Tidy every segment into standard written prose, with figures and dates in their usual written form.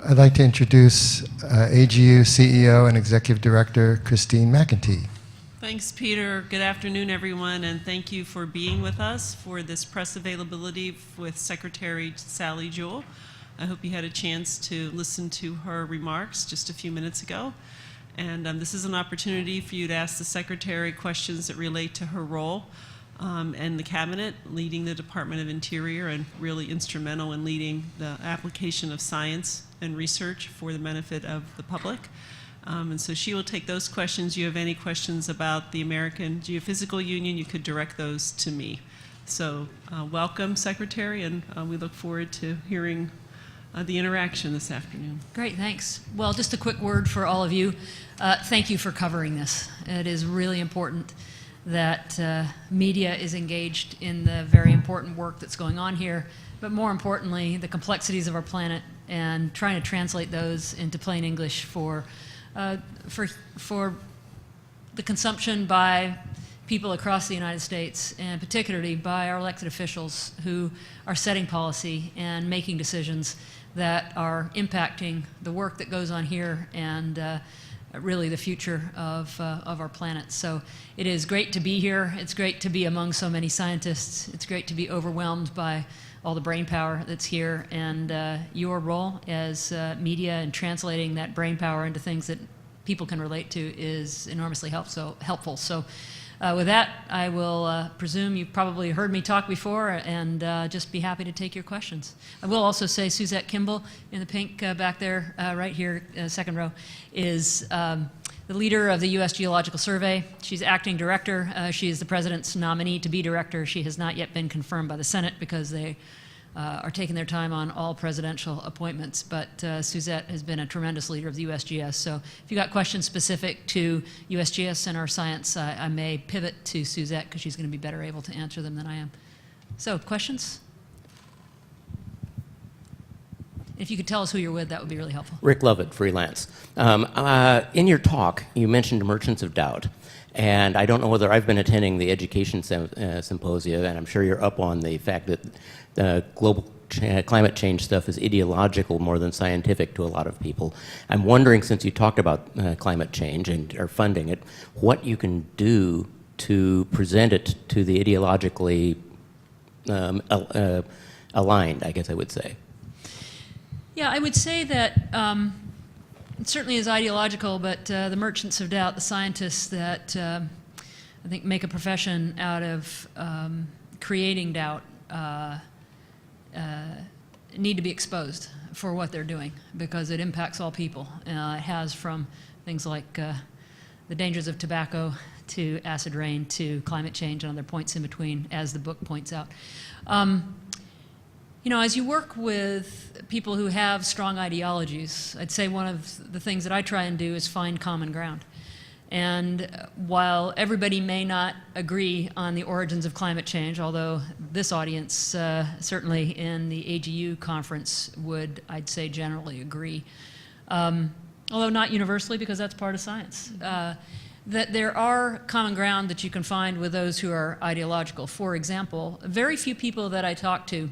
I'd like to introduce AGU CEO and Executive Director Christine McEntee. Thanks, Peter. Good afternoon, everyone, and thank you for being with us for this press availability with Secretary Sally Jewell. I hope you had a chance to listen to her remarks just a few minutes ago. And this is an opportunity for you to ask the Secretary questions that relate to her role and the Cabinet, leading the Department of Interior, and really instrumental in leading the application of science and research for the benefit of the public. And so she will take those questions. You have any questions about the American Geophysical Union, you could direct those to me. So welcome, Secretary, and we look forward to hearing the interaction this afternoon. Great, thanks. Well, just a quick word for all of you. Thank you for covering this. It is really important that media is engaged in the very important work that's going on here, but more importantly, the complexities of our planet and trying to translate those into plain English for the consumption by people across the United States, and particularly by our elected officials who are setting policy and making decisions that are impacting the work that goes on here and really the future of our planet. So it is great to be here. It's great to be among so many scientists. It's great to be overwhelmed by all the brain power that's here, and your role as media and translating that brain power into things that people can relate to is enormously helpful. So with that, I will presume you've probably heard me talk before, and just be happy to take your questions. I will also say Suzette Kimball in the pink back there, right here, second row, is the leader of the U.S. Geological Survey. She's acting director. She is the president's nominee to be director. She has not yet been confirmed by the Senate because they are taking their time on all presidential appointments, but Suzette has been a tremendous leader of the USGS. So if you got questions specific to USGS and our science, I may pivot to Suzette because she's going to be better able to answer them than I am. So questions? If you could tell us who you're with, that would be really helpful. Rick Lovett, freelance. In your talk, you mentioned Merchants of Doubt. And I don't know whether I've been attending the education symposia, and I'm sure you're up on the fact that the global climate change stuff is ideological more than scientific to a lot of people. I'm wondering, since you talked about climate change and are funding it, what you can do to present it to the ideologically aligned, I guess I would say. Yeah, I would say that it certainly is ideological, but the Merchants of Doubt, the scientists that I think make a profession out of creating doubt, need to be exposed for what they're doing because it impacts all people. It has from things like the dangers of tobacco to acid rain to climate change and other points in between, as the book points out. You know, as you work with people who have strong ideologies, I'd say one of the things that I try and do is find common ground. And while everybody may not agree on the origins of climate change, although this audience, certainly in the AGU conference, would, I'd say, generally agree, although not universally because that's part of science, that there are common ground that you can find with those who are ideological. For example, very few people that I talk to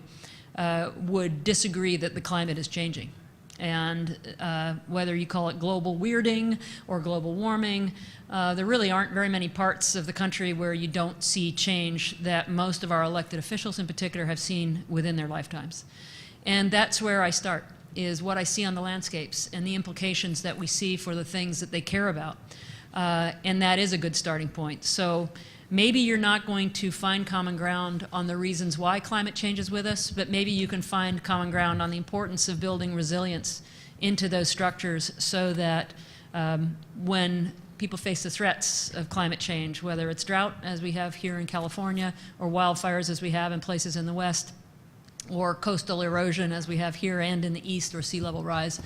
would disagree that the climate is changing. And whether you call it global weirding or global warming, there really aren't very many parts of the country where you don't see change that most of our elected officials in particular have seen within their lifetimes. And that's where I start, is what I see on the landscapes and the implications that we see for the things that they care about. And that is a good starting point. So maybe you're not going to find common ground on the reasons why climate change is with us, but maybe you can find common ground on the importance of building resilience into those structures so that when people face the threats of climate change, whether it's drought, as we have here in California, or wildfires, as we have in places in the West, or coastal erosion, as we have here and in the East, or sea level rise,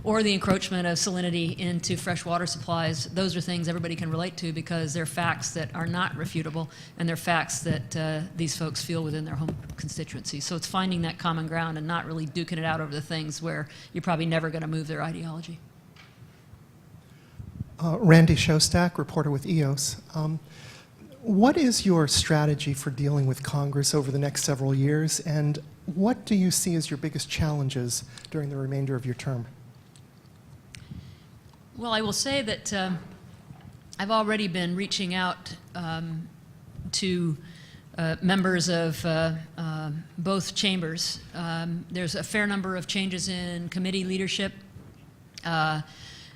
or the encroachment of salinity into fresh water supplies. Those are things everybody can relate to because they're facts that are not refutable, and they're facts that these folks feel within their home constituency. So it's finding that common ground and not really duking it out over the things where you're probably never going to move their ideology. Randy Shostak, reporter with EOS. What is your strategy for dealing with Congress over the next several years, and what do you see as your biggest challenges during the remainder of your term? Well, I will say that I've already been reaching out to members of both chambers. There's a fair number of changes in committee leadership.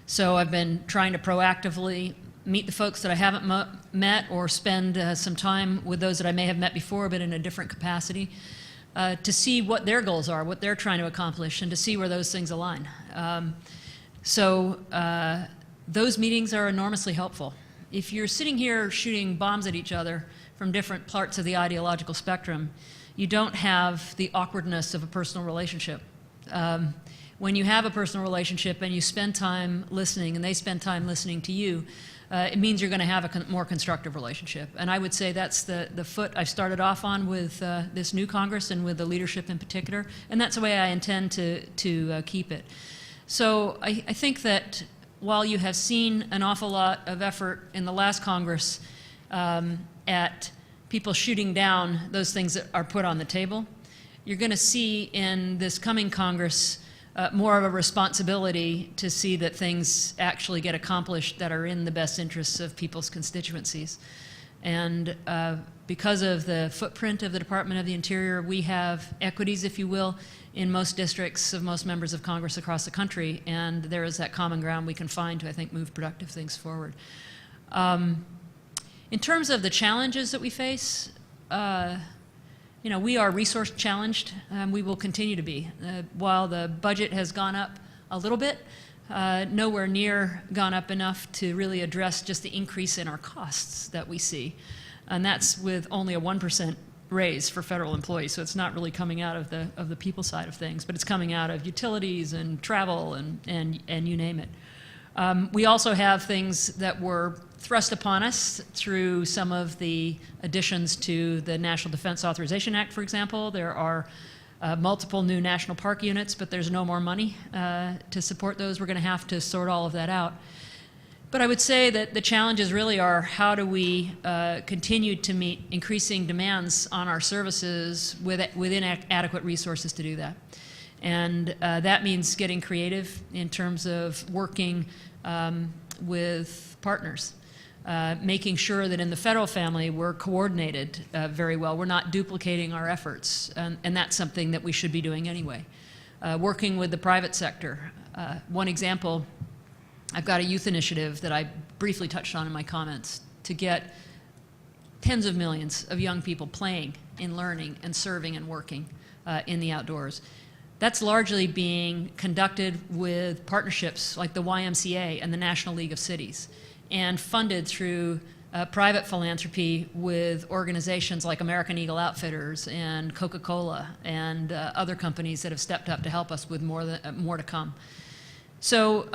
So I've been trying to proactively meet the folks that I haven't met or spend some time with those that I may have met before but in a different capacity to see what their goals are, what they're trying to accomplish, and to see where those things align. So those meetings are enormously helpful. If you're sitting here shooting bombs at each other from different parts of the ideological spectrum, you don't have the awkwardness of a personal relationship. When you have a personal relationship and you spend time listening and they spend time listening to you, it means you're going to have a more constructive relationship. And I would say that's the foot I started off on with this new Congress and with the leadership in particular, and that's the way I intend to keep it. So I think that while you have seen an awful lot of effort in the last Congress at people shooting down those things that are put on the table, you're going to see in this coming Congress more of a responsibility to see that things actually get accomplished that are in the best interests of people's constituencies. And because of the footprint of the Department of the Interior, we have equities, if you will, in most districts of most members of Congress across the country, and there is that common ground we can find to, I think, move productive things forward. In terms of the challenges that we face, you know, we are resource challenged, and we will continue to be. While the budget has gone up a little bit, nowhere near gone up enough to really address just the increase in our costs that we see. And that's with only a 1% raise for federal employees, so it's not really coming out of the people side of things, but it's coming out of utilities and travel and you name it. We also have things that were thrust upon us through some of the additions to the National Defense Authorization Act, for example. There are multiple new national park units, but there's no more money to support those. We're going to have to sort all of that out. But I would say that the challenges really are how do we continue to meet increasing demands on our services within adequate resources to do that. And that means getting creative in terms of working with partners, making sure that in the federal family we're coordinated very well. We're not duplicating our efforts, and that's something that we should be doing anyway. Working with the private sector. One example, I've got a youth initiative that I briefly touched on in my comments to get tens of millions of young people playing and learning and serving and working in the outdoors. That's largely being conducted with partnerships like the YMCA and the National League of Cities, and funded through private philanthropy with organizations like American Eagle Outfitters and Coca-Cola and other companies that have stepped up to help us with more to come. So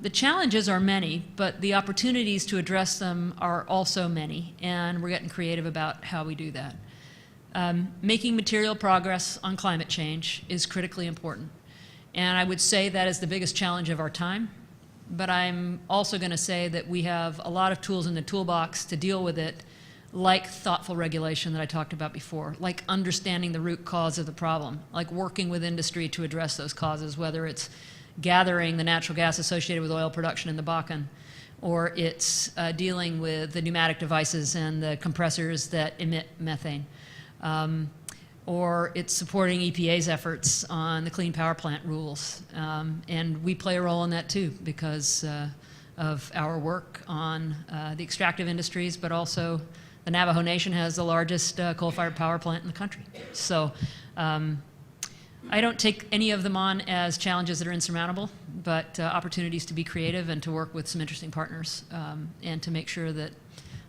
the challenges are many, but the opportunities to address them are also many, and we're getting creative about how we do that. Making material progress on climate change is critically important, and I would say that is the biggest challenge of our time, but I'm also going to say that we have a lot of tools in the toolbox to deal with it, like thoughtful regulation that I talked about before, like understanding the root cause of the problem, like working with industry to address those causes, whether it's gathering the natural gas associated with oil production in the Bakken, or it's dealing with the pneumatic devices and the compressors that emit methane, or it's supporting EPA's efforts on the Clean Power Plant rules. And we play a role in that too because of our work on the extractive industries, but also the Navajo Nation has the largest coal-fired power plant in the country. So I don't take any of them on as challenges that are insurmountable, but opportunities to be creative and to work with some interesting partners and to make sure that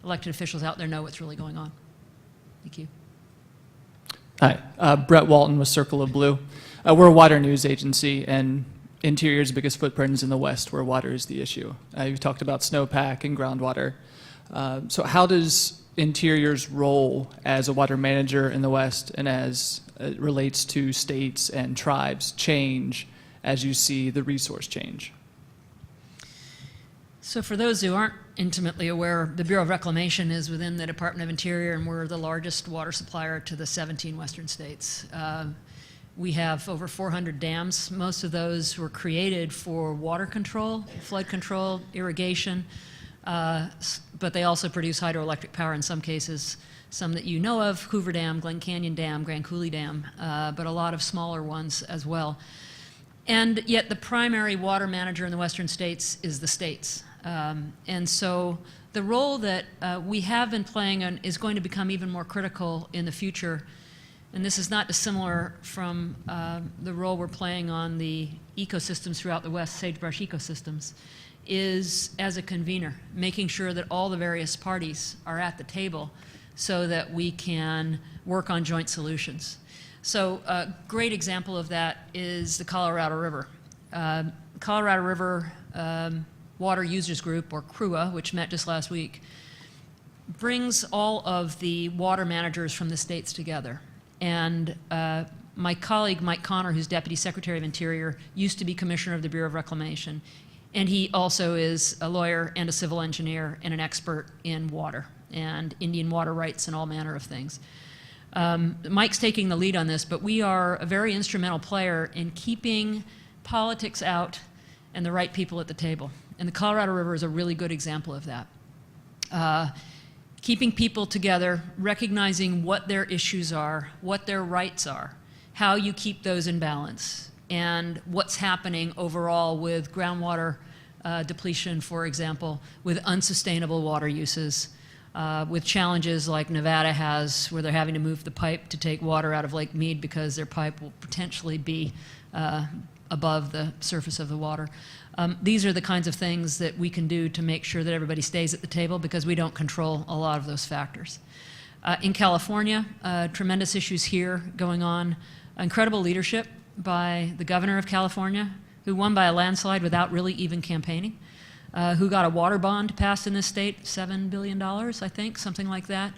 elected officials out there know what's really going on. Thank you. Hi, Brett Walton with Circle of Blue. We're a water news agency, and Interior's biggest footprint is in the West, where water is the issue. You talked about snowpack and groundwater. So how does Interior's role as a water manager in the West and as it relates to states and tribes change as you see the resource change? So for those who aren't intimately aware, the Bureau of Reclamation is within the Department of Interior, and we're the largest water supplier to the 17 western states. We have over 400 dams. Most of those were created for water control, flood control, irrigation, but they also produce hydroelectric power in some cases, some that you know of, Hoover Dam, Glen Canyon Dam, Grand Coulee Dam, but a lot of smaller ones as well. And yet the primary water manager in the western states is the states. And so the role that we have been playing is going to become even more critical in the future. And this is not dissimilar from the role we're playing on the ecosystems throughout the West, sagebrush ecosystems, is as a convener, making sure that all the various parties are at the table so that we can work on joint solutions. So a great example of that is the Colorado River. Colorado River Water Users Group, or CRUA, which met just last week, brings all of the water managers from the states together. And my colleague, Mike Connor, who's Deputy Secretary of Interior, used to be Commissioner of the Bureau of Reclamation. And he also is a lawyer and a civil engineer and an expert in water and Indian water rights and all manner of things. Mike's taking the lead on this, but we are a very instrumental player in keeping politics out and the right people at the table. And the Colorado River is a really good example of that. Keeping people together, recognizing what their issues are, what their rights are, how you keep those in balance, and what's happening overall with groundwater depletion, for example, with unsustainable water uses, with challenges like Nevada has, where they're having to move the pipe to take water out of Lake Mead because their pipe will potentially be above the surface of the water. These are the kinds of things that we can do to make sure that everybody stays at the table, because we don't control a lot of those factors. In California, tremendous issues here going on. Incredible leadership by the governor of California, who won by a landslide without really even campaigning, who got a water bond passed in this state, $7 billion, I think, something like that,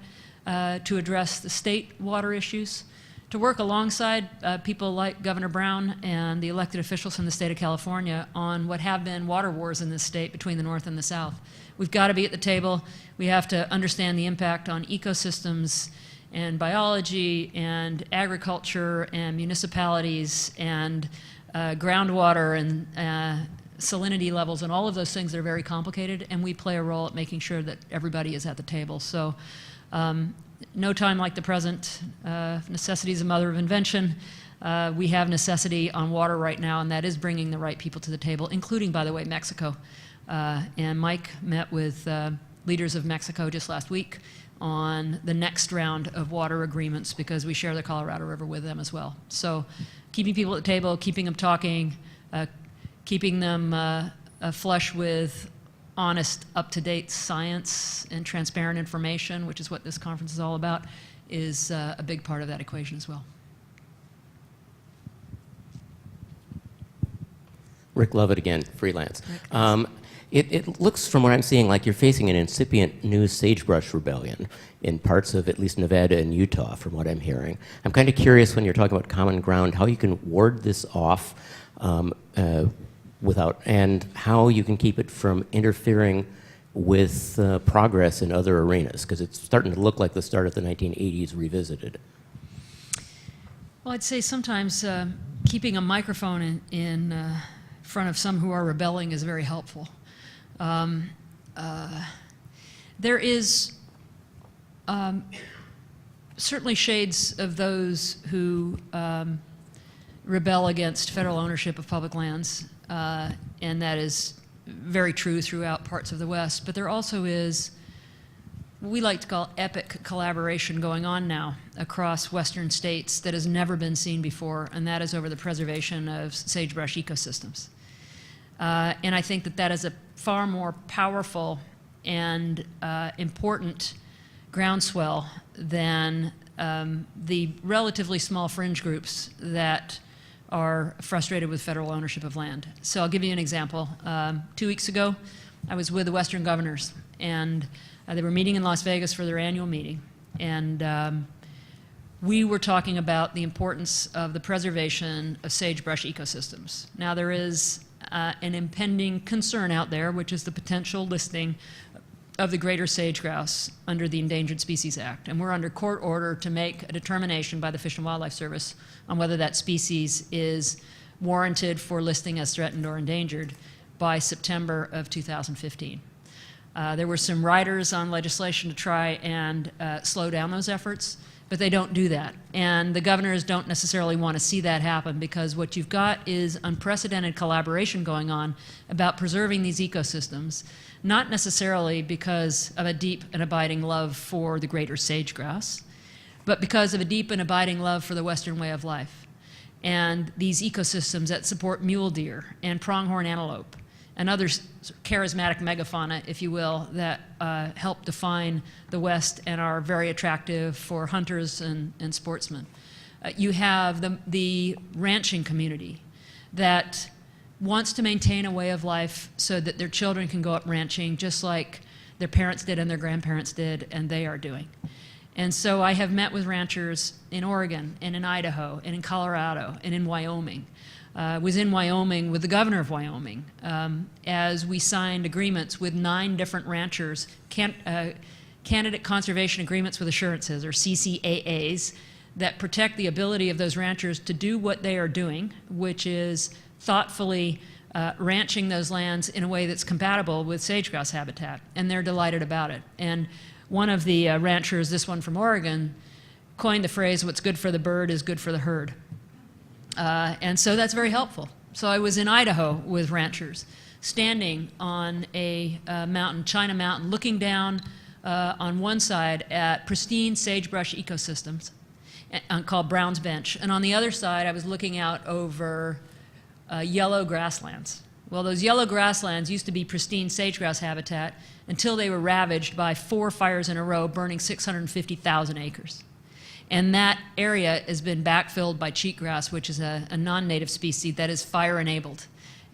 to address the state water issues, to work alongside people like Governor Brown and the elected officials from the state of California on what have been water wars in this state between the North and the South. We've got to be at the table. We have to understand the impact on ecosystems and biology and agriculture and municipalities and groundwater and salinity levels and all of those things that are very complicated, and we play a role at making sure that everybody is at the table. So no time like the present. Necessity is the mother of invention. We have necessity on water right now, and that is bringing the right people to the table, including, by the way, Mexico. And Mike met with leaders of Mexico just last week on the next round of water agreements, because we share the Colorado River with them as well. So keeping people at the table, keeping them talking, keeping them flush with honest, up-to-date science and transparent information, which is what this conference is all about, is a big part of that equation as well. Rick Lovett again, freelance. It looks, from what I'm seeing, like you're facing an incipient new sagebrush rebellion in parts of at least Nevada and Utah, from what I'm hearing. I'm kind of curious, when you're talking about common ground, how you can ward this off and how you can keep it from interfering with progress in other arenas, because it's starting to look like the start of the 1980s revisited. Well, I'd say sometimes keeping a microphone in front of some who are rebelling is very helpful. There is certainly shades of those who rebel against federal ownership of public lands, and that is very true throughout parts of the West. But there also is what we like to call epic collaboration going on now across Western states that has never been seen before, and that is over the preservation of sagebrush ecosystems. And I think that that is a far more powerful and important groundswell than the relatively small fringe groups that are frustrated with federal ownership of land. So I'll give you an example. 2 weeks ago, I was with the Western governors, and they were meeting in Las Vegas for their annual meeting. And we were talking about the importance of the preservation of sagebrush ecosystems. Now, there is an impending concern out there, which is the potential listing of the greater sage grouse under the Endangered Species Act. And we're under court order to make a determination by the Fish and Wildlife Service on whether that species is warranted for listing as threatened or endangered by September of 2015. There were some riders on legislation to try and slow down those efforts, but they don't do that. And the governors don't necessarily want to see that happen, because what you've got is unprecedented collaboration going on about preserving these ecosystems, not necessarily because of a deep and abiding love for the greater sage grouse, but because of a deep and abiding love for the Western way of life. And these ecosystems that support mule deer and pronghorn antelope and other charismatic megafauna, if you will, that help define the West and are very attractive for hunters and sportsmen. You have the ranching community that wants to maintain a way of life so that their children can go up ranching just like their parents did and their grandparents did, and they are doing. And so I have met with ranchers in Oregon and in Idaho and in Colorado and in Wyoming. Was in Wyoming with the governor of Wyoming as we signed agreements with 9 different ranchers, candidate conservation agreements with assurances, or CCAAs, that protect the ability of those ranchers to do what they are doing, which is thoughtfully ranching those lands in a way that's compatible with sage grouse habitat, and they're delighted about it. And one of the ranchers, this one from Oregon, coined the phrase, "What's good for the bird is good for the herd." And so that's very helpful. So I was in Idaho with ranchers, standing on a mountain, China Mountain, looking down on one side at pristine sagebrush ecosystems called Brown's Bench. And on the other side, I was looking out over yellow grasslands. Well, those yellow grasslands used to be pristine sage-grouse habitat until they were ravaged by 4 fires in a row, burning 650,000 acres. And that area has been backfilled by cheatgrass, which is a non-native species that is fire-enabled.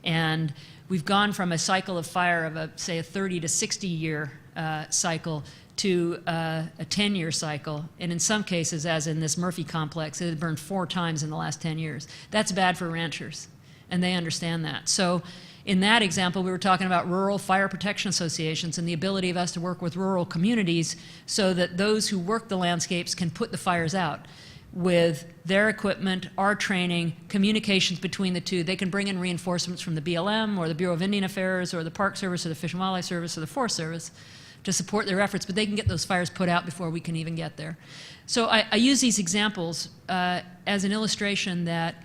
And we've gone from a cycle of fire of, say, a 30 to 60-year cycle to a 10-year cycle. And in some cases, as in this Murphy complex, it had burned 4 times in the last 10 years. That's bad for ranchers, and they understand that. So in that example, we were talking about rural fire protection associations and the ability of us to work with rural communities so that those who work the landscapes can put the fires out with their equipment, our training, communications between the two. They can bring in reinforcements from the BLM or the Bureau of Indian Affairs or the Park Service or the Fish and Wildlife Service or the Forest Service to support their efforts, but they can get those fires put out before we can even get there. So I use these examples as an illustration that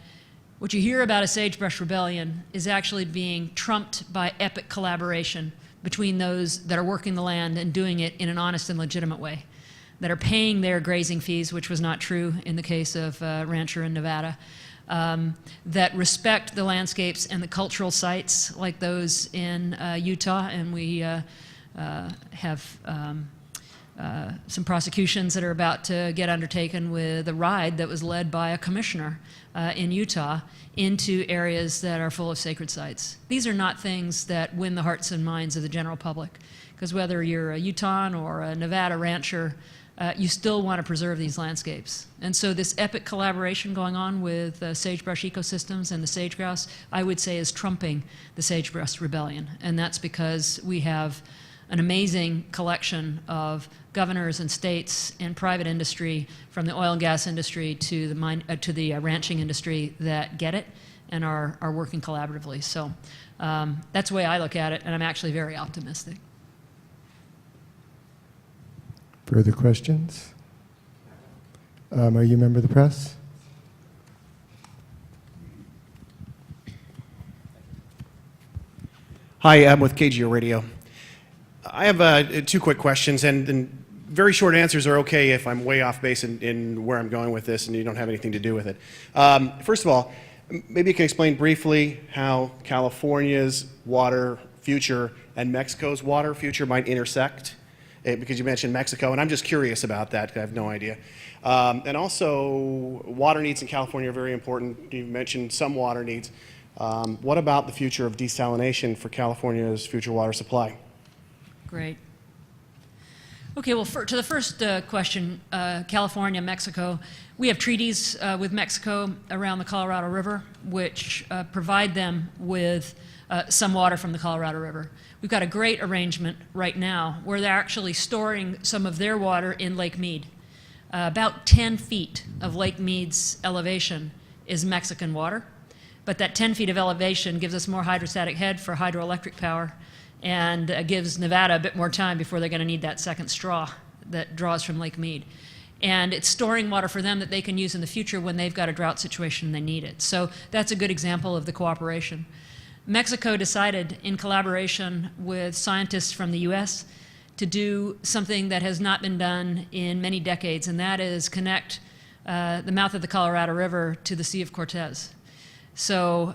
what you hear about a sagebrush rebellion is actually being trumped by epic collaboration between those that are working the land and doing it in an honest and legitimate way, that are paying their grazing fees, which was not true in the case of rancher in Nevada, that respect the landscapes and the cultural sites like those in Utah, and we have some prosecutions that are about to get undertaken with a ride that was led by a commissioner in Utah into areas that are full of sacred sites. These are not things that win the hearts and minds of the general public, because whether you're a Utahn or a Nevada rancher, you still want to preserve these landscapes. And so this epic collaboration going on with sagebrush ecosystems and the sage grouse, I would say, is trumping the sagebrush rebellion. And that's because we have an amazing collection of governors and states and private industry, from the oil and gas industry to the ranching industry, that get it and are working collaboratively. So that's the way I look at it, and I'm actually very optimistic. Further questions? Are you a member of the press? Hi, I'm with KGO Radio. I have 2 quick questions, and very short answers are okay if I'm way off base in where I'm going with this and you don't have anything to do with it. First of all, maybe you can explain briefly how California's water future and Mexico's water future might intersect, because you mentioned Mexico, and I'm just curious about that, because I have no idea. And also, water needs in California are very important. You mentioned some water needs. What about the future of desalination for California's future water supply? Great. Okay, well, to the first question, California, Mexico, we have treaties with Mexico around the Colorado River, which provide them with some water from the Colorado River. We've got a great arrangement right now where they're actually storing some of their water in Lake Mead. About 10 feet of Lake Mead's elevation is Mexican water, but that 10 feet of elevation gives us more hydrostatic head for hydroelectric power, and gives Nevada a bit more time before they're going to need that second straw that draws from Lake Mead. And it's storing water for them that they can use in the future when they've got a drought situation and they need it. So that's a good example of the cooperation. Mexico decided, in collaboration with scientists from the US, to do something that has not been done in many decades, and that is connect the mouth of the Colorado River to the Sea of Cortez. So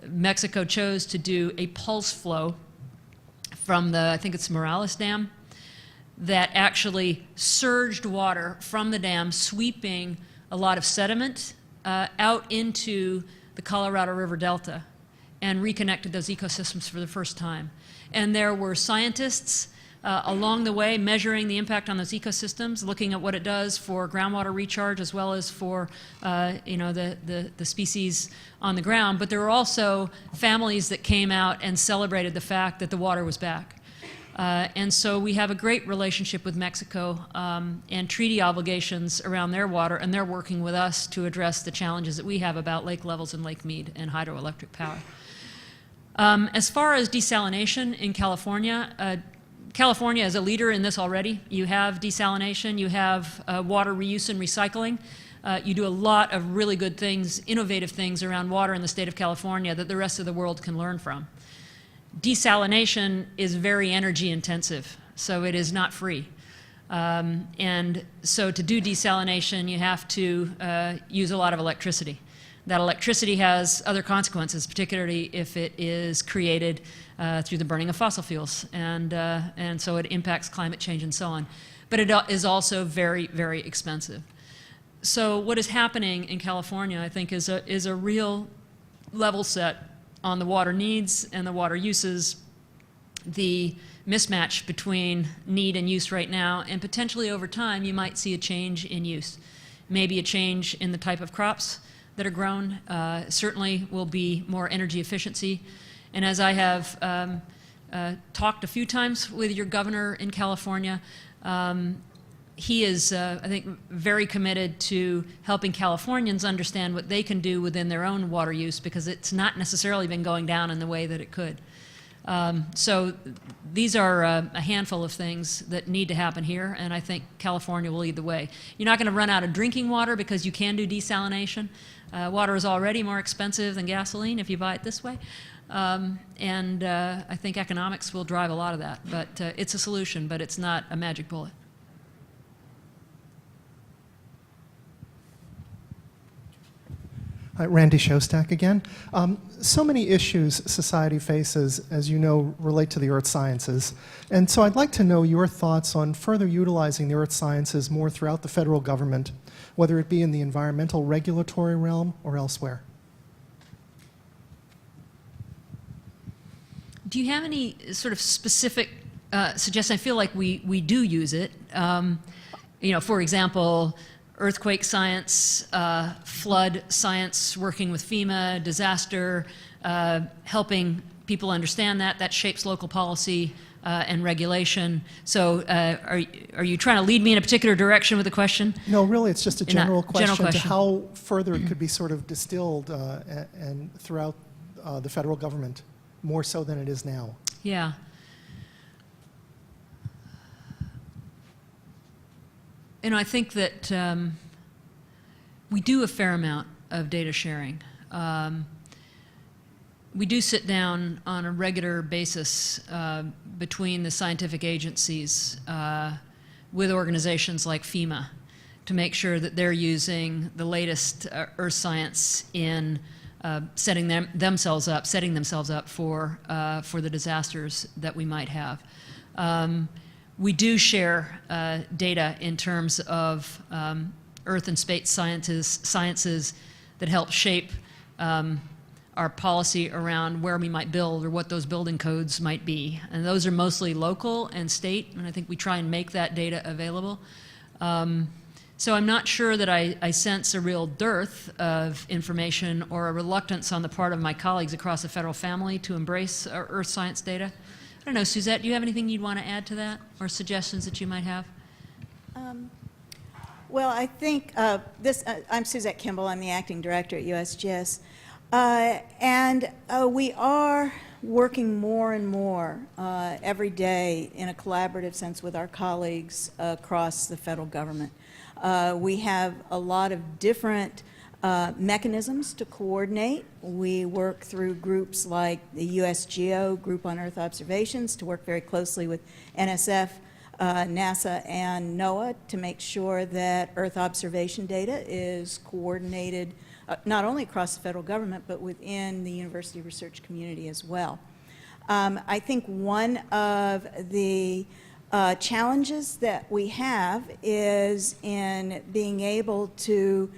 Mexico chose to do a pulse flow from the, I think it's Morales Dam, that actually surged water from the dam, sweeping a lot of sediment out into the Colorado River Delta, and reconnected those ecosystems for the first time. And there were scientists along the way measuring the impact on those ecosystems, looking at what it does for groundwater recharge as well as for the species on the ground. But there were also families that came out and celebrated the fact that the water was back. And so we have a great relationship with Mexico and treaty obligations around their water, and they're working with us to address the challenges that we have about lake levels in Lake Mead and hydroelectric power. As far as desalination in California, California is a leader in this already. You have desalination, you have water reuse and recycling. You do a lot of really good things, innovative things around water in the state of California that the rest of the world can learn from. Desalination is very energy intensive, so it is not free. And so to do desalination, you have to use a lot of electricity. That electricity has other consequences, particularly if it is created through the burning of fossil fuels, and so it impacts climate change and so on. But it is also very, very expensive. So what is happening in California, I think, is a real level set on the water needs and the water uses, the mismatch between need and use right now, and potentially over time you might see a change in use. Maybe a change in the type of crops that are grown. Certainly will be more energy efficiency. And as I have talked a few times with your governor in California, he is, I think, very committed to helping Californians understand what they can do within their own water use, because it's not necessarily been going down in the way that it could. So these are a handful of things that need to happen here, and I think California will lead the way. You're not going to run out of drinking water because you can do desalination. Water is already more expensive than gasoline if you buy it this way. And I think economics will drive a lot of that. But it's a solution, but it's not a magic bullet. Randy Shostak again. So many issues society faces, as you know, relate to the earth sciences. And so I'd like to know your thoughts on further utilizing the earth sciences more throughout the federal government, whether it be in the environmental regulatory realm or elsewhere. Do you have any sort of specific suggestions? I feel like we do use it. For example, earthquake science, flood science, working with FEMA, disaster, helping people understand that. That shapes local policy and regulation. So are you trying to lead me in a particular direction with the question? No, really, it's just a general question to question. how further it could be sort of distilled and throughout the federal government, more so than it is now. Yeah. I think that we do a fair amount of data sharing. We do sit down on a regular basis between the scientific agencies with organizations like FEMA to make sure that they're using the latest earth science in setting themselves up for the disasters that we might have. We do share data in terms of earth and space sciences that help shape our policy around where we might build or what those building codes might be. And those are mostly local and state, and I think we try and make that data available. So I'm not sure that I sense a real dearth of information or a reluctance on the part of my colleagues across the federal family to embrace our earth science data. I don't know, Suzette, do you have anything you'd want to add to that, or suggestions that you might have? Well, I think I'm Suzette Kimball. I'm the acting director at USGS. And we are working more and more every day in a collaborative sense with our colleagues across the federal government. We have a lot of different mechanisms to coordinate. We work through groups like the USGO, Group on Earth Observations, to work very closely with NSF, NASA, and NOAA to make sure that Earth observation data is coordinated not only across the federal government, but within the university research community as well. I think one of the challenges that we have is in being able to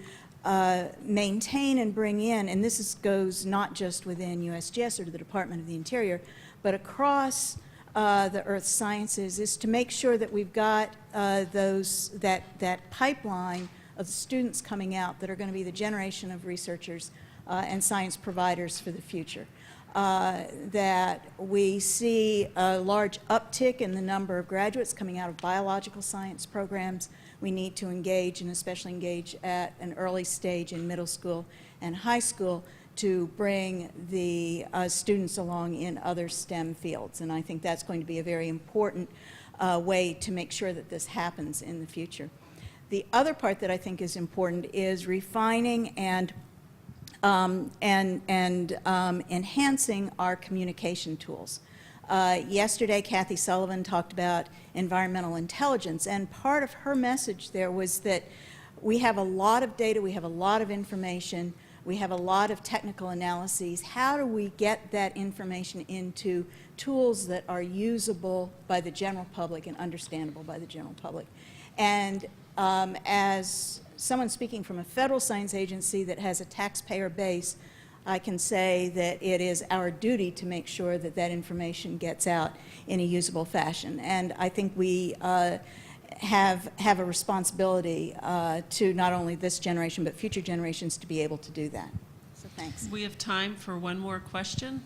maintain and bring in, and this goes not just within USGS or the Department of the Interior, but across the earth sciences, is to make sure that we've got that pipeline of students coming out that are going to be the generation of researchers and science providers for the future. That we see a large uptick in the number of graduates coming out of biological science programs. We need to engage, and especially engage at an early stage in middle school and high school, to bring the students along in other STEM fields. And I think that's going to be a very important way to make sure that this happens in the future. The other part that I think is important is refining and enhancing our communication tools. Yesterday, Kathy Sullivan talked about environmental intelligence, and part of her message there was that we have a lot of data, we have a lot of information, we have a lot of technical analyses. How do we get that information into tools that are usable by the general public and understandable by the general public? And as someone speaking from a federal science agency that has a taxpayer base, I can say that it is our duty to make sure that that information gets out in a usable fashion. And I think we have a responsibility to not only this generation but future generations to be able to do that. So thanks. We have time for one more question.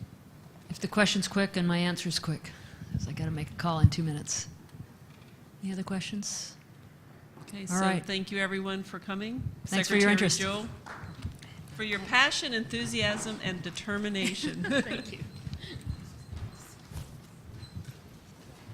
If the question's quick and my answer's quick, because I got to make a call in 2 minutes. Any other questions? Okay, All so right. thank you everyone for coming. Thanks for your interest. Jewell, for your passion, enthusiasm, and determination. Thank you.